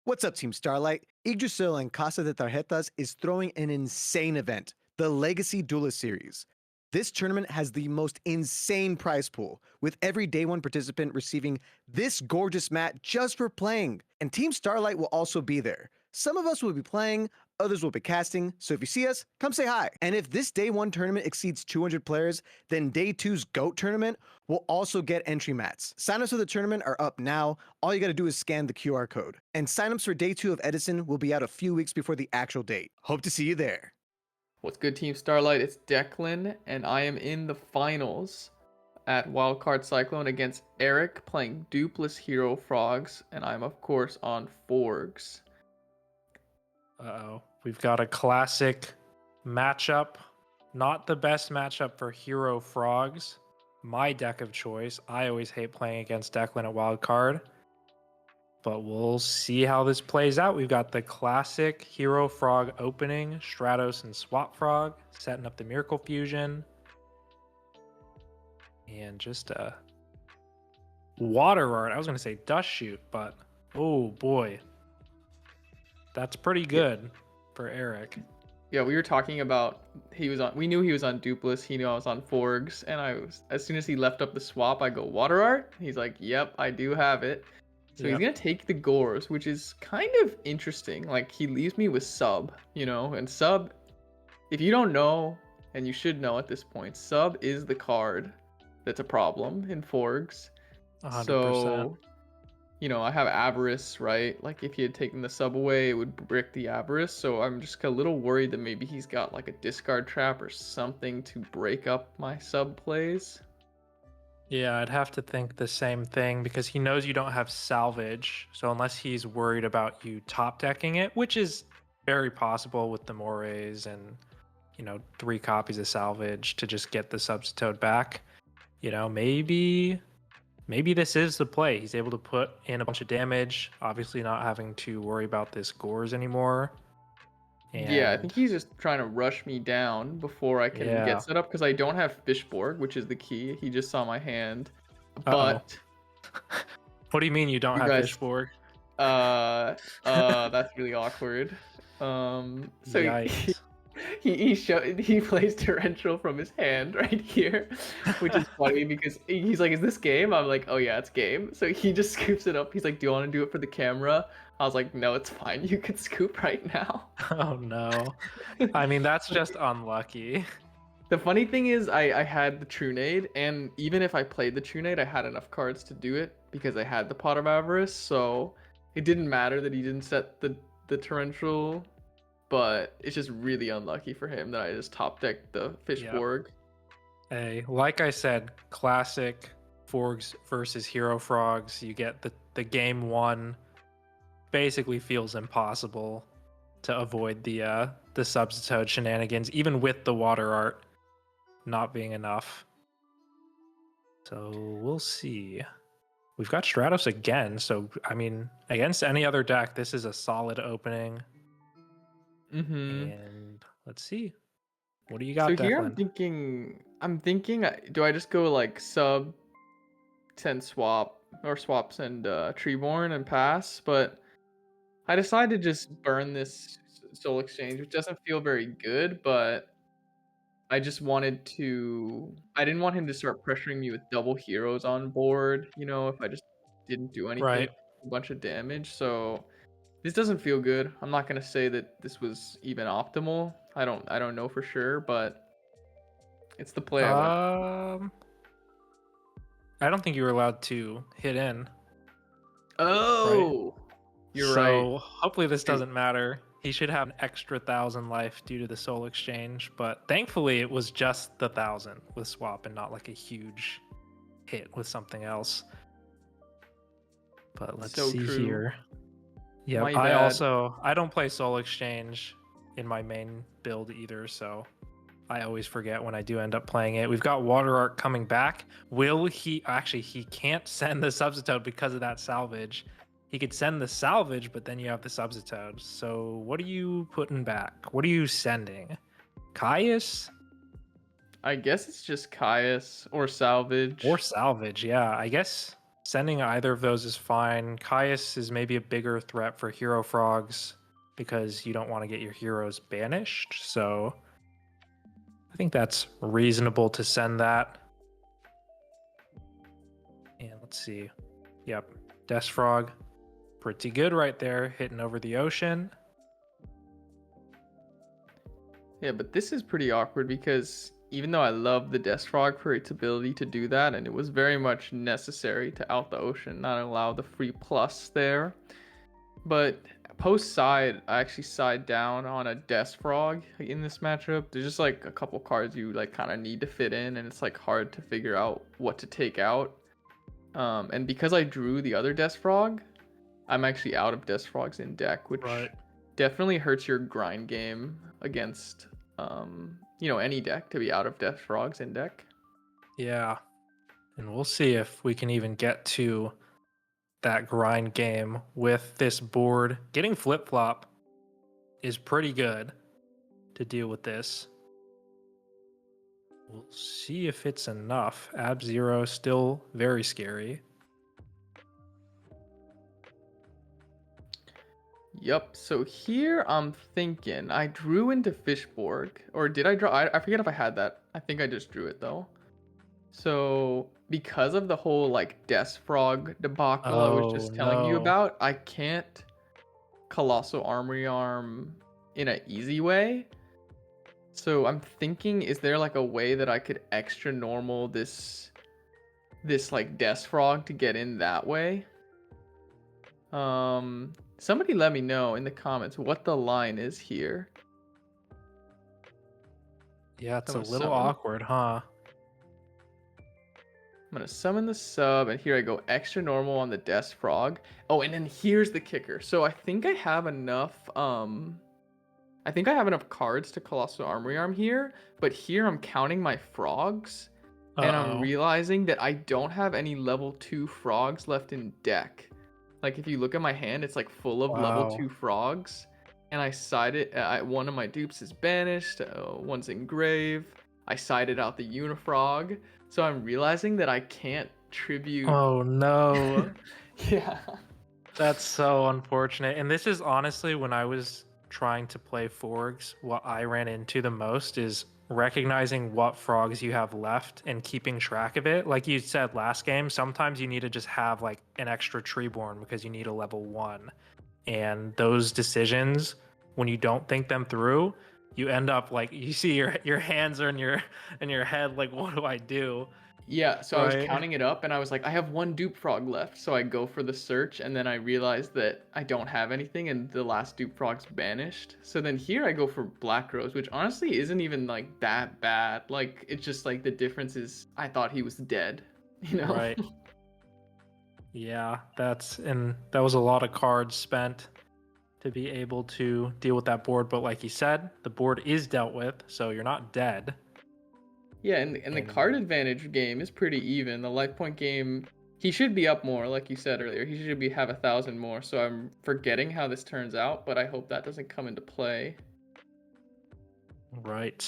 What's up, Team Starlight? Yggdrasil and Casa de Tarjetas is throwing an insane event, the Legacy Duelist Series. This tournament has the most insane prize pool, with every day one participant receiving this gorgeous mat just for playing. And Team Starlight will also be there. Some of us will be playing, others will be casting, so if you see us, come say hi. And if this day one tournament exceeds 200 players, then day two's GOAT tournament will also get entry mats. Signups for the tournament are up now. All you gotta do is scan the QR code. And signups for day two of Edison will be out a few weeks before the actual date. Hope to see you there. What's good, Team Starlight? It's Declan, and I am in the finals at WildCardCyclone against Eric, playing Dupeless Hero Frogs, and I'm, of course, on Forgs. Uh-oh. We've got a classic matchup. Not the best matchup for Hero Frogs. My deck of choice. I always hate playing against Declan at Wildcard. But we'll see how this plays out. We've got the classic Hero Frog opening, Stratos and Swap Frog, setting up the Miracle Fusion. And just a water art. I was going to say Dust Shoot, but oh boy. That's pretty good for Eric. Yeah, we were talking about we knew he was on Dupeless, he knew I was on Forgs, and as soon as he left up the swap, I go, water art? He's like, yep, I do have it. So he's gonna take the Gores, which is kind of interesting. Like, he leaves me with Sub, and Sub, if you don't know, and you should know at this point, Sub is the card that's a problem in Forgs. 100%. So, I have Avarice, right? Like, if he had taken the Sub away, it would brick the Avarice. So I'm just a little worried that maybe he's got like a discard trap or something to break up my Sub plays. Yeah, I'd have to think the same thing because he knows you don't have salvage. So unless he's worried about you top decking it, which is very possible with the Mores and, 3 copies of salvage to just get the Substitute back, maybe this is the play. He's able to put in a bunch of damage, obviously not having to worry about this Gores anymore. Yeah, I think he's just trying to rush me down before I can get set up because I don't have Fishborg, which is the key. He just saw my hand. But what do you mean you don't have Fishborg? That's really awkward. So he plays Torrential from his hand right here, which is funny because he's like, "Is this game?" I'm like, "Oh yeah, it's game." So he just scoops it up. He's like, "Do you want to do it for the camera?" I was like, "No, it's fine. You can scoop right now." Oh no. I mean, that's just unlucky. The funny thing is I had the Trunade, and even if I played the Trunade, I had enough cards to do it because I had the Pot of Avarice, so it didn't matter that he didn't set the Torrential, but it's just really unlucky for him that I just top decked the Fishborg. Yep. Hey, like I said, classic Forgs versus Hero Frogs. You get the game one. Basically feels impossible to avoid the Substitute shenanigans, even with the water art not being enough. So we'll see. We've got Stratos again, so I mean, against any other deck, this is a solid opening. And let's see. What do you got, So Declan? Here I'm thinking, do I just go like Sub, send Swap, or Swap send Treeborn and pass? But I decided to just burn this Soul Exchange, which doesn't feel very good, but I just wanted to... I didn't want him to start pressuring me with double heroes on board, if I just didn't do anything. Right. A bunch of damage, so this doesn't feel good. I'm not going to say that this was even optimal. I don't know for sure, but it's the play I went. I don't think you were allowed to hit in. Oh! Right? You're right. So hopefully this doesn't matter. He should have an extra 1,000 life due to the Soul Exchange, but thankfully it was just the 1,000 with Swap and not like a huge hit with something else. But let's see here. Yeah, I don't play Soul Exchange in my main build either, so I always forget when I do end up playing it. We've got Water Art coming back. Will he... Actually, he can't send the Substitute because of that salvage. He could send the salvage, but then you have the Substitute. So what are you putting back? What are you sending? Caius? I guess it's just Caius or salvage. Or salvage, yeah. I guess Sending either of those is fine. Caius is maybe a bigger threat for hero frogs because you don't want to get your heroes banished. So I think that's reasonable to send that. And let's see. Yep. Death Frog. Pretty good right there, hitting over the ocean. Yeah, but this is pretty awkward because even though I love the Death Frog for its ability to do that, and it was very much necessary to out the ocean, not allow the free plus there. But post side, I actually side down on a Death Frog in this matchup. There's just like a couple cards you like kind of need to fit in, and it's like hard to figure out what to take out. And because I drew the other Death Frog, I'm actually out of Death Frogs in deck, which definitely hurts your grind game against any deck to be out of Death Frogs in deck. Yeah. And we'll see if we can even get to that grind game with this board. Getting flip-flop is pretty good to deal with this. We'll see if it's enough. Ab Zero still very scary. Yep, so here I'm thinking I drew into Fishborg, or did I draw? I forget if I had that. I think I just drew it though. So because of the whole like Death Frog debacle I was just telling you about, I can't Colossal Armory Arm in an easy way. So I'm thinking, is there like a way that I could extra normal this like Death Frog to get in that way? Somebody let me know in the comments what the line is here. Yeah, it's a little awkward, huh? I'm going to summon the sub, and here I go extra normal on the Death Frog. Oh, and then here's the kicker. So I think I have enough cards to Colossal Armory Arm here, but here I'm counting my frogs, and I'm realizing that I don't have any level 2 frogs left in deck. Like, if you look at my hand, it's like full of level 2 frogs. And I sided, one of my dupes is banished, one's in grave. I sided out the Unifrog. So I'm realizing that I can't tribute. Oh no. Yeah. That's so unfortunate. And this is honestly, when I was trying to play Forgs, what I ran into the most is recognizing what frogs you have left and keeping track of it. Like you said last game, sometimes you need to just have like an extra Treeborn because you need a level 1. And those decisions, when you don't think them through, you end up like, you see your hands are in your head like, what do I do? Yeah, so right? I was counting it up and I was like, I have 1 dupe frog left. So I go for the search and then I realized that I don't have anything and the last dupe frog's banished. So then here I go for Black Rose, which honestly isn't even like that bad. Like, it's just like the difference is I thought he was dead, you know? Right. Yeah, that was a lot of cards spent to be able to deal with that board. But like you said, the board is dealt with, so you're not dead. Yeah, and the card advantage game is pretty even. The life point game, he should be up more, like you said earlier. He should have 1,000 more. So I'm forgetting how this turns out, but I hope that doesn't come into play. Right.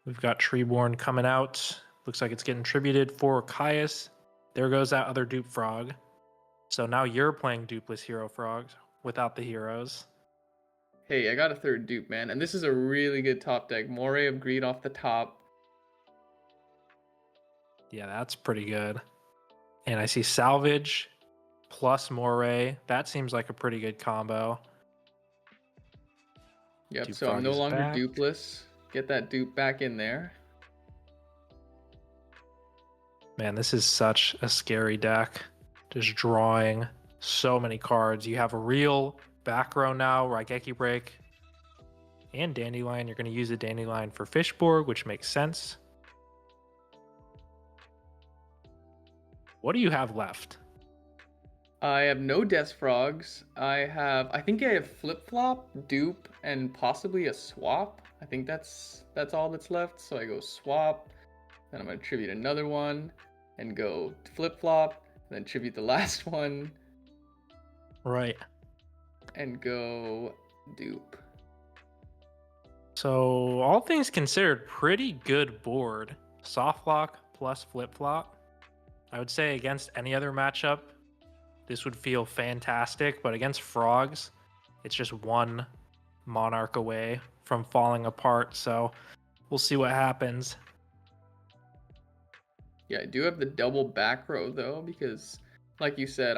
We've got Treeborn coming out. Looks like it's getting tributed for Caius. There goes that other dupe frog. So now you're playing dupeless hero frogs without the heroes. Hey, I got a 3rd dupe, man. And this is a really good top deck. Moray of Greed off the top. Yeah, that's pretty good. And I see Salvage plus Moray. That seems like a pretty good combo. Yep, so I'm no longer dupeless. Get that dupe back in there. Man, this is such a scary deck. Just drawing so many cards. You have a real back row now, Raigeki Break, and Dandelion. You're going to use a Dandelion for Fishborg, which makes sense. What do you have left? I have no Death Frogs. I think I have Flip Flop, Dupe, and possibly a Swap. I think that's all that's left. So I go Swap, then I'm going to tribute another one, and go Flip Flop, and then tribute the last one. Right. And go Dupe. So all things considered, pretty good board. Soft lock plus flip flop. I would say against any other matchup, this would feel fantastic, but against Frogs, it's just one Monarch away from falling apart, so we'll see what happens. Yeah, I do have the double back row though, because like you said,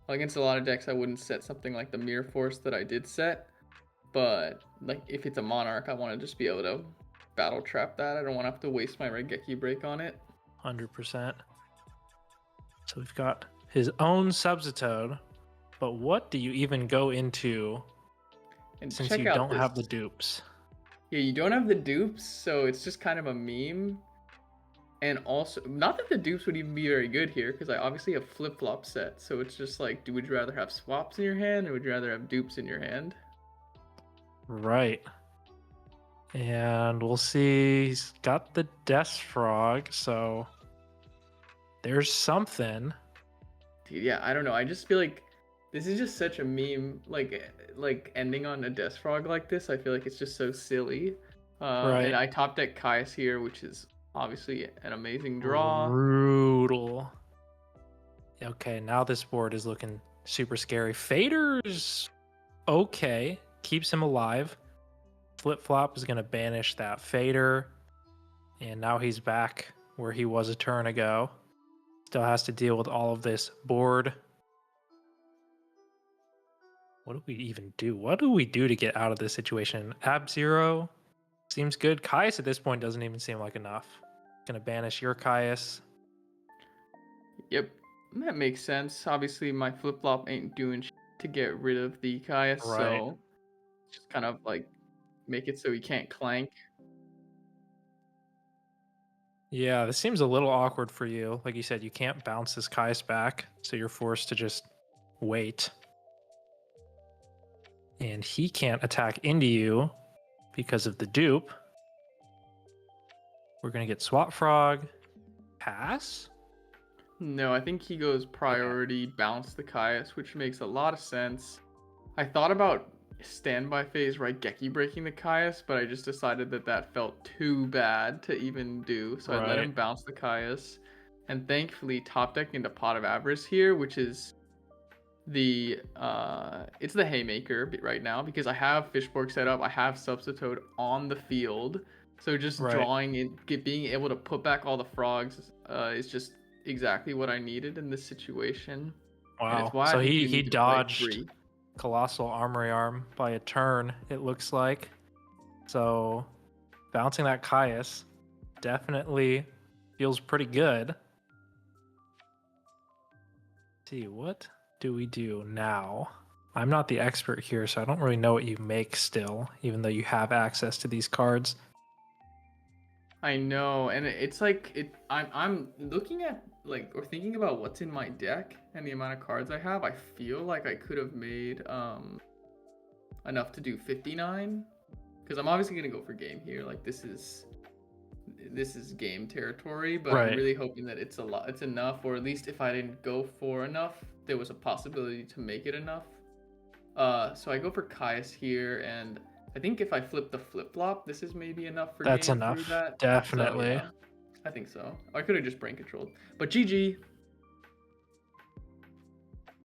against a lot of decks I wouldn't set something like the Mirror Force that I did set. But like if it's a Monarch, I want to just be able to battle trap that. I don't want to have to waste my Raigeki break on it. 100%. So we've got his own Subsitode, but what do you even go into And since check you out don't this. have the dupes? Yeah, you don't have the dupes, so it's just kind of a meme. And also, not that the dupes would even be very good here, because I obviously have flip-flop set. So it's just like, would you rather have swaps in your hand, or would you rather have dupes in your hand? Right. And we'll see. He's got the Death Frog, so there's something. Dude, yeah, I don't know. I just feel like this is just such a meme. Like ending on a Death Frog like this, I feel like it's just so silly. Right. And I top deck Caius here, which is obviously an amazing draw. Brutal. Okay, now this board is looking super scary. Fader's okay. Keeps him alive. Flip Flop is going to banish that Fader. And now he's back where he was a turn ago. Still has to deal with all of this board. What do we even do? What do we do to get out of this situation? Ab-Zero seems good. Caius at this point doesn't even seem like enough. Gonna banish your Caius. Yep, that makes sense. Obviously, my flip flop ain't doing to get rid of the Caius, Right. so just kind of like make it so he can't clank. Yeah, this seems a little awkward for you. Like you said, you can't bounce this Caius back, so you're forced to just wait. And he can't attack into you because of the dupe. We're gonna get Swap Frog. Pass? No, I think he goes priority, bounce the Caius, which makes a lot of sense. I thought about standby phase Raigeki breaking the Caius, but I just decided that that felt too bad to even do, so I let him Right. bounce the Caius. And thankfully, top deck into Pot of Avarice here, which is the it's the haymaker right now because I have Fishborg set up, I have Subsitode on the field, so just Right. drawing it, being able to put back all the frogs is just exactly what I needed in this situation. And it's Wow. why I So think you he need to play dodged free. Colossal Armory Arm by a turn, it looks like. So bouncing that Caius definitely feels pretty good. Let's see, what do we do now? I'm not the expert here, so I don't really know what you make still, even though you have access to these cards. I know, and it's like I'm looking at like or thinking about what's in my deck and the amount of cards I have. I feel like I could have made enough to do 59 because I'm obviously gonna go for game here. Like this is game territory, but Right. I'm really hoping that it's enough, or at least if I didn't go for enough, there was a possibility to make it enough. So I go for Caius here, and I think if I flip the flip-flop, this is maybe enough for That's game enough. through that. Definitely. So, yeah, I think so. I could have just brain controlled. But GG.